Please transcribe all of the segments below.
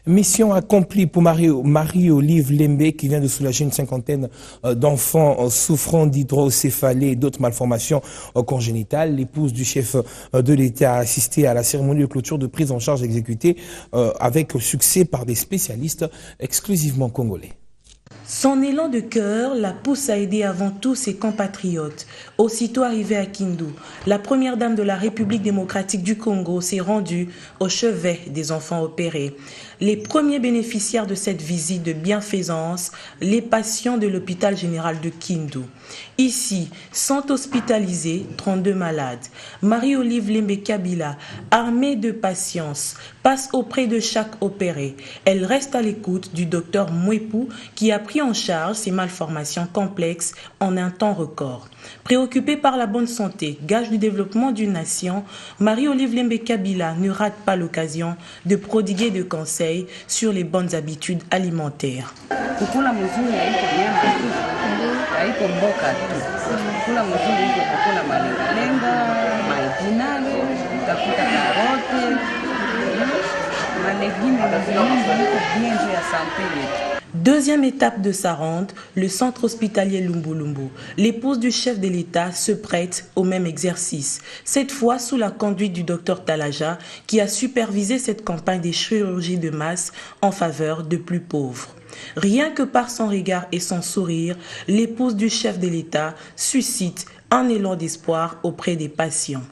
Mission accomplie pour Marie-Olive Lembe qui vient de soulager une cinquantaine d'enfants souffrant d'hydrocéphalie et d'autres malformations congénitales. L'épouse du chef de l'État a assisté à la cérémonie de clôture de prise en charge exécutée avec succès par des spécialistes exclusivement congolais. Son élan de cœur la pousse à aider avant tout ses compatriotes. Aussitôt arrivée à Kindu, la première dame de la République démocratique du Congo s'est rendue au chevet des enfants opérés. Les premiers bénéficiaires de cette visite de bienfaisance, les patients de l'hôpital général de Kindu. Ici, sont hospitalisés 32 malades. Marie-Olive Lembe Kabila, armée de patience, passe auprès de chaque opéré. Elle reste à l'écoute du docteur Mwepu qui a pris en charge ces malformations complexes en un temps record. Préoccupée par la bonne santé, gage du développement d'une nation, Marie-Olive Lembe Kabila ne rate pas l'occasion de prodiguer des conseils sur les bonnes habitudes alimentaires. Deuxième étape de sa ronde, le centre hospitalier Lumbu-Lumbu. L'épouse du chef de l'État se prête au même exercice, cette fois sous la conduite du docteur Talaja qui a supervisé cette campagne des chirurgies de masse en faveur de plus pauvres. Rien que par son regard et son sourire, l'épouse du chef de l'État suscite un élan d'espoir auprès des patients.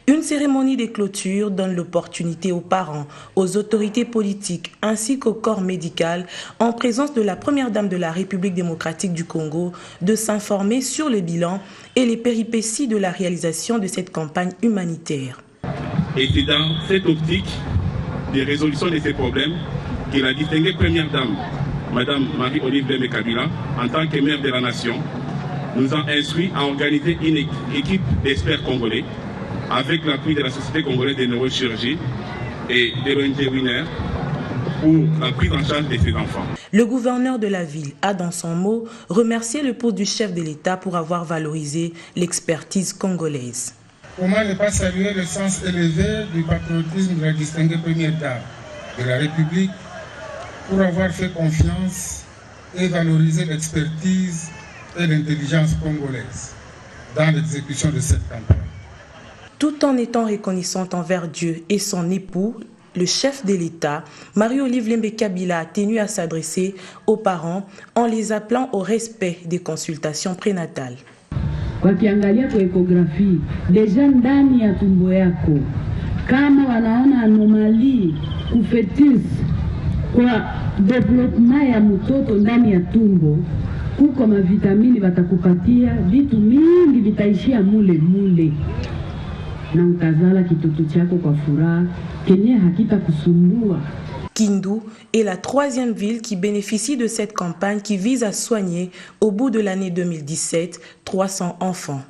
Une cérémonie de clôture donne l'opportunité aux parents, aux autorités politiques ainsi qu'au corps médical, en présence de la première dame de la République démocratique du Congo, de s'informer sur le bilan et les péripéties de la réalisation de cette campagne humanitaire. Et c'est dans cette optique de résolution de ces problèmes que la distinguée première dame, Madame Marie-Olive Lembe Kabila, en tant que mère de la nation, nous a instruit à organiser une équipe d'experts congolais avec l'appui de la Société congolaise de neurochirurgie et de l'ONG Winner pour la prise en charge de ces enfants. Le gouverneur de la ville a, dans son mot, remercié l'épouse du chef de l'État pour avoir valorisé l'expertise congolaise. Comment ne pas saluer le sens élevé du patriotisme de la distinguée première dame de la République pour avoir fait confiance et valoriser l'expertise et l'intelligence congolaise dans l'exécution de cette campagne. Tout en étant reconnaissante envers Dieu et son époux, le chef de l'État, Marie-Olive Lembe Kabila a tenu à s'adresser aux parents en les appelant au respect des consultations prénatales. Wakiangalia kwa ekografi, deja ndani ya tumbo yako, kama wanaona anomali kufetus kwa development ya mtoto ndani ya tumbo, kuko mavitamini watakupatia, vitu mingi vitaishia mule. Na utazala kitoto chako kwa furaha, kenye hakita kusumbua. Kindu est la troisième ville qui bénéficie de cette campagne qui vise à soigner, au bout de l'année 2017, 300 enfants.